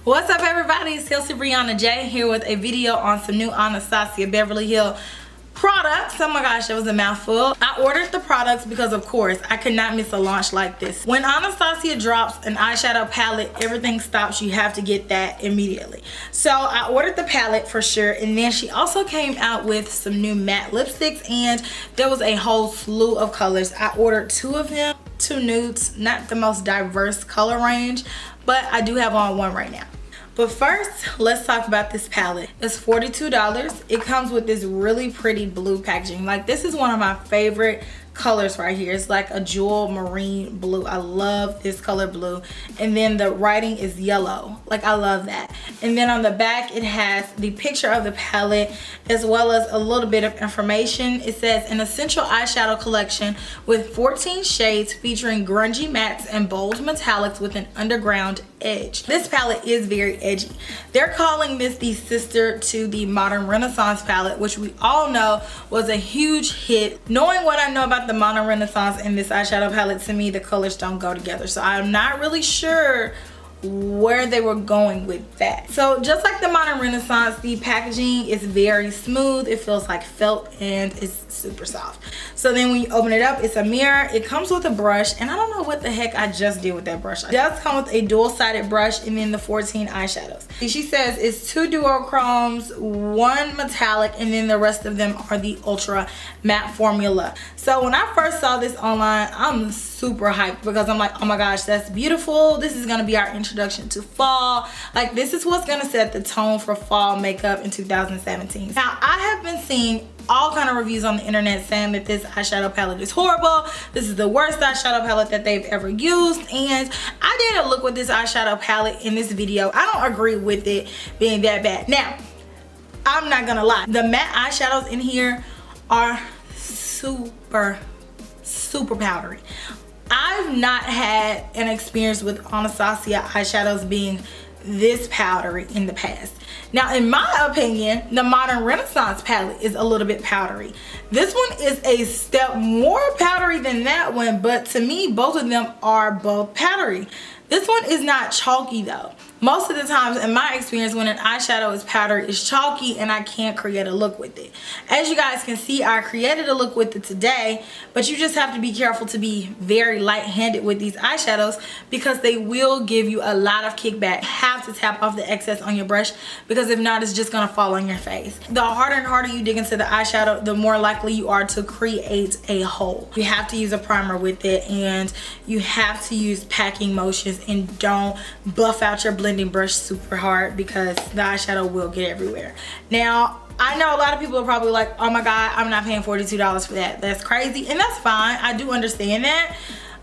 What's up everybody, it's KelseeBrianaJai here with a video on some new Anastasia Beverly products. Oh my gosh, that was a mouthful. I ordered the products because of course I could not miss a launch like this. When Anastasia drops an eyeshadow palette, everything stops. You have to get that immediately. So I ordered the palette for sure, and then she also came out with some new matte lipsticks, and there was a whole slew of colors. I ordered two of them, two nudes, not the most diverse color range, but I do have on one right now. But first, let's talk about this palette. It's $42. It comes with this really pretty blue packaging. Like, this is one of my favorite colors right here. It's like a jewel marine blue. I love this color blue. And then the writing is yellow. Like, I love that. And then on the back, it has the picture of the palette as well as a little bit of information. It says an essential eyeshadow collection with 14 shades featuring grungy mattes and bold metallics with an underground edge. This palette is very edgy. They're calling this the sister to the Modern Renaissance palette, which we all know was a huge hit. Knowing what I know about the Modern Renaissance and this eyeshadow palette, to me the colors don't go together, so I'm not really sure where they were going with that. So just like the Modern Renaissance, the packaging is very smooth. It feels like felt and it's super soft. So then when you open it up, it's a mirror. It comes with a brush, and I don't know what the heck I just did with that brush. It does come with a dual-sided brush and then the 14 eyeshadows. She says it's 2 duochromes, 1 metallic, and then the rest of them are the ultra matte formula. So when I first saw this online, I'm super hyped because I'm like, oh my gosh, that's beautiful. This is gonna be our introduction to fall. Like, this is what's gonna set the tone for fall makeup in 2017. Now, I have been seeing all kind of reviews on the internet saying that this eyeshadow palette is horrible. This is the worst eyeshadow palette that they've ever used, and I did a look with this eyeshadow palette in this video. I don't agree with it being that bad. Now, I'm not gonna lie, the matte eyeshadows in here are super powdery. I've not had an experience with Anastasia eyeshadows being this powdery in the past. Now, in my opinion, the Modern Renaissance palette is a little bit powdery. This one is a step more powdery than that one, but to me, both of them are both powdery. This one is not chalky though. Most of the times in my experience, when an eyeshadow is powdery, it's chalky and I can't create a look with it. As you guys can see, I created a look with it today, but you just have to be careful to be very light-handed with these eyeshadows because they will give you a lot of kickback. You have to tap off the excess on your brush because if not, it's just gonna fall on your face. The harder and harder you dig into the eyeshadow, the more likely you are to create a hole. You have to use a primer with it, and you have to use packing motions, and don't buff out your blending brush super hard because the eyeshadow will get everywhere. Now, I know a lot of people are probably like, oh my god, I'm not paying $42 for that. That's crazy, and that's fine. I do understand that.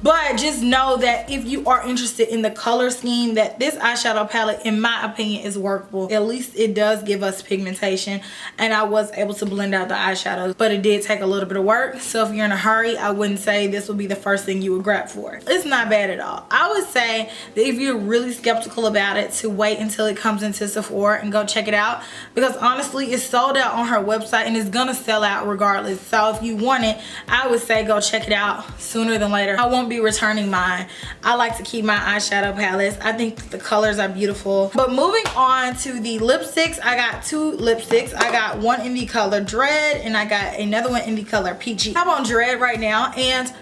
But just know that if you are interested in the color scheme, that this eyeshadow palette, in my opinion, is workable. At least it does give us pigmentation, and I was able to blend out the eyeshadows, but it did take a little bit of work. So if you're in a hurry, I wouldn't say this would be the first thing you would grab for. It's not bad at all. I would say that if you're really skeptical about it, to wait until it comes into Sephora and go check it out, because honestly, it's sold out on her website and it's gonna sell out regardless. So if you want it, I would say go check it out sooner than later. I won't be returning mine. I like to keep my eyeshadow palettes. I think the colors are beautiful. But moving on to the lipsticks, I got 2 lipsticks. I got one in the color Dread, and I got another one in the color Peachy. I'm on Dread right now, and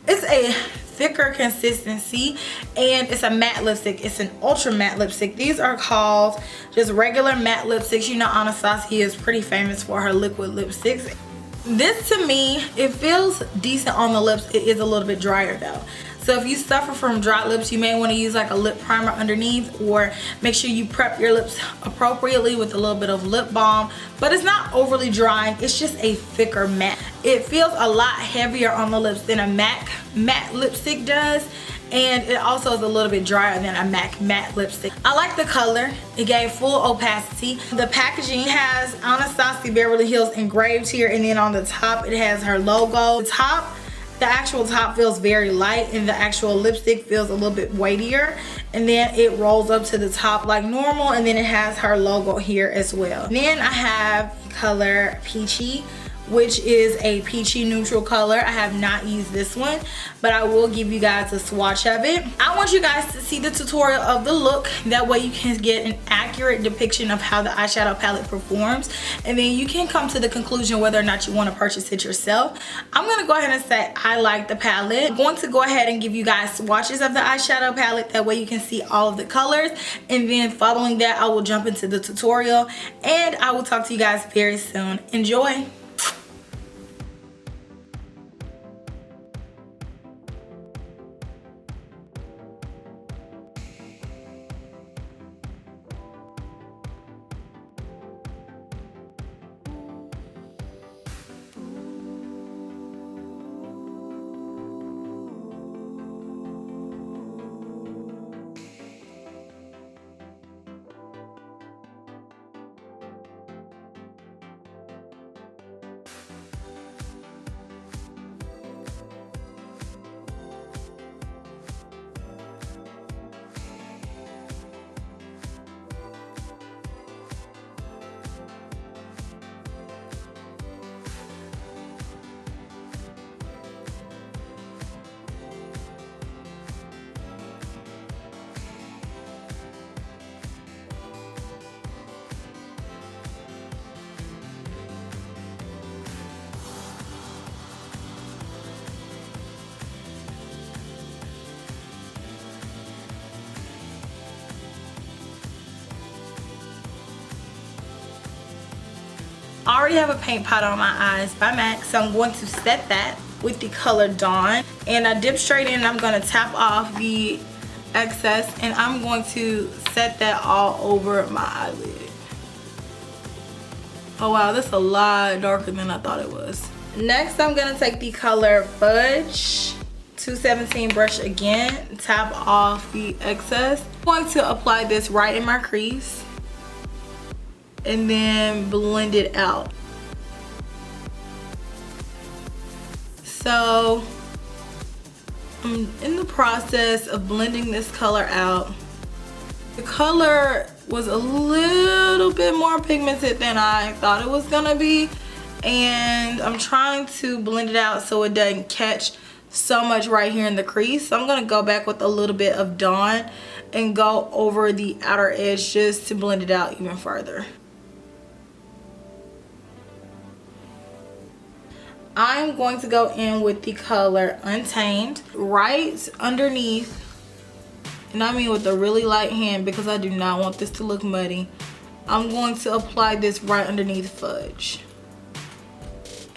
it's a thicker consistency, and it's a matte lipstick. It's an ultra matte lipstick. These are called just regular matte lipsticks. You know, Anastasia is pretty famous for her liquid lipsticks. This, to me, it feels decent on the lips. It is a little bit drier though. So if you suffer from dry lips, you may want to use like a lip primer underneath, or make sure you prep your lips appropriately with a little bit of lip balm. But it's not overly drying, it's just a thicker matte. It feels a lot heavier on the lips than a MAC matte lipstick does. And it also is a little bit drier than a MAC matte lipstick. I like the color. It gave full opacity. The packaging has Anastasia Beverly Hills engraved here, and then on the top it has her logo. The actual top feels very light, and the actual lipstick feels a little bit weightier, and then it rolls up to the top like normal, and then it has her logo here as well. And then I have color Peachy, which is a peachy neutral color. I have not used this one, but I will give you guys a swatch of it. I want you guys to see the tutorial of the look. That way you can get an accurate depiction of how the eyeshadow palette performs, and then you can come to the conclusion whether or not you want to purchase it yourself. I'm going to go ahead and say I like the palette. I'm going to go ahead and give you guys swatches of the eyeshadow palette. That way you can see all of the colors, and then following that I will jump into the tutorial, and I will talk to you guys very soon. Enjoy. I already have a paint pot on my eyes by MAC, so I'm going to set that with the color Dawn. And I dip straight in, and I'm going to tap off the excess, and I'm going to set that all over my eyelid. Oh wow, that's a lot darker than I thought it was. Next, I'm going to take the color Fudge 217 brush again, tap off the excess. I'm going to apply this right in my crease, and then blend it out. So I'm in the process of blending this color out. The color was a little bit more pigmented than I thought it was gonna be, and I'm trying to blend it out so it doesn't catch so much right here in the crease. So I'm gonna go back with a little bit of Dawn and go over the outer edge just to blend it out even further. I'm going to go in with the color Untamed right underneath, and I mean with a really light hand because I do not want this to look muddy. I'm going to apply this right underneath Fudge.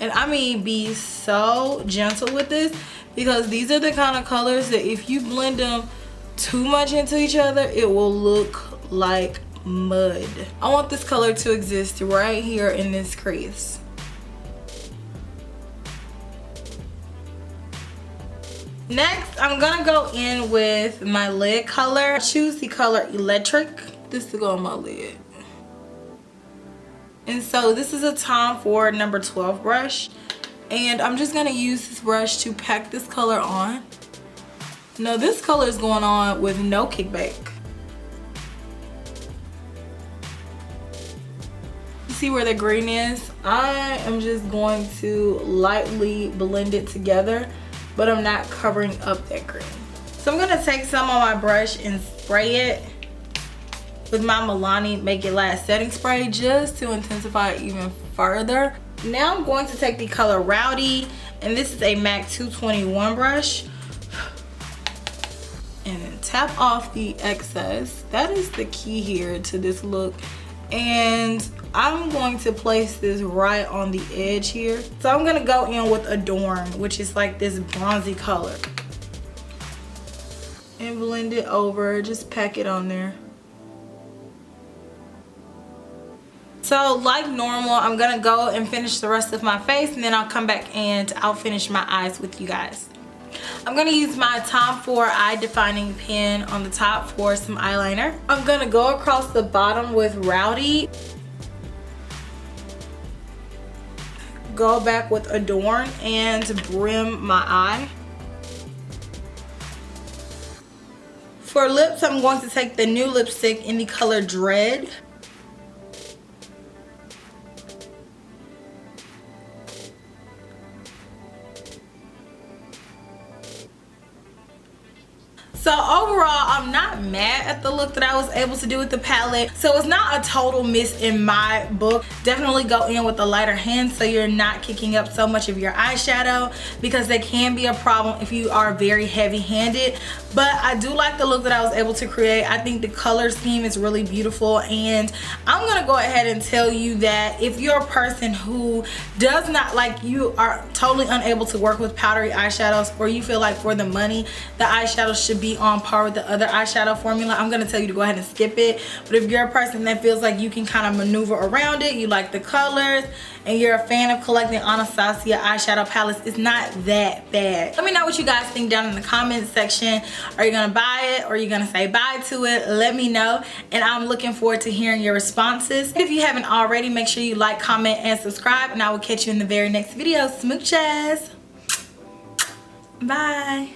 And I mean be so gentle with this, because these are the kind of colors that if you blend them too much into each other, it will look like mud. I want this color to exist right here in this crease. Next, I'm gonna go in with my lid color. Choose the color Electric. This to go on my lid. And so this is a Tom Ford number 12 brush. And I'm just gonna use this brush to pack this color on. Now this color is going on with no kickback. You see where the green is? I am just going to lightly blend it together, but I'm not covering up that green. So I'm gonna take some on my brush and spray it with my Milani Make It Last setting spray just to intensify it even further. Now I'm going to take the color Rowdy, and this is a MAC 221 brush, and then tap off the excess. That is the key here to this look. And I'm going to place this right on the edge here. So I'm gonna go in with Adorn, which is like this bronzy color, and blend it over, just pack it on there. So like normal, I'm gonna go and finish the rest of my face, and then I'll come back and I'll finish my eyes with you guys. I'm gonna use my Tom Ford eye defining pen on the top for some eyeliner. I'm gonna go across the bottom with Rowdy, go back with Adorn, and brim my eye. For lips, I'm going to take the Nude lipstick in the color Dread. So overall, I'm not mad at the look that I was able to do with the palette. So it's not a total miss in my book. Definitely go in with a lighter hand so you're not kicking up so much of your eyeshadow, because that can be a problem if you are very heavy-handed. But I do like the look that I was able to create. I think the color scheme is really beautiful, and I'm gonna go ahead and tell you that if you're a person who does not, like, you are totally unable to work with powdery eyeshadows, or you feel like for the money the eyeshadow should be on par with the other eyeshadow formula, I'm gonna tell you to go ahead and skip it. But if you're a person that feels like you can kind of maneuver around it, you like the colors, and you're a fan of collecting Anastasia eyeshadow palettes, it's not that bad. Let me know what you guys think down in the comment section. Are you gonna buy it, or are you gonna say bye to it? Let me know, and I'm looking forward to hearing your responses. If you haven't already, make sure you like, comment, and subscribe, and I will catch you in the very next video. Smooches. Bye.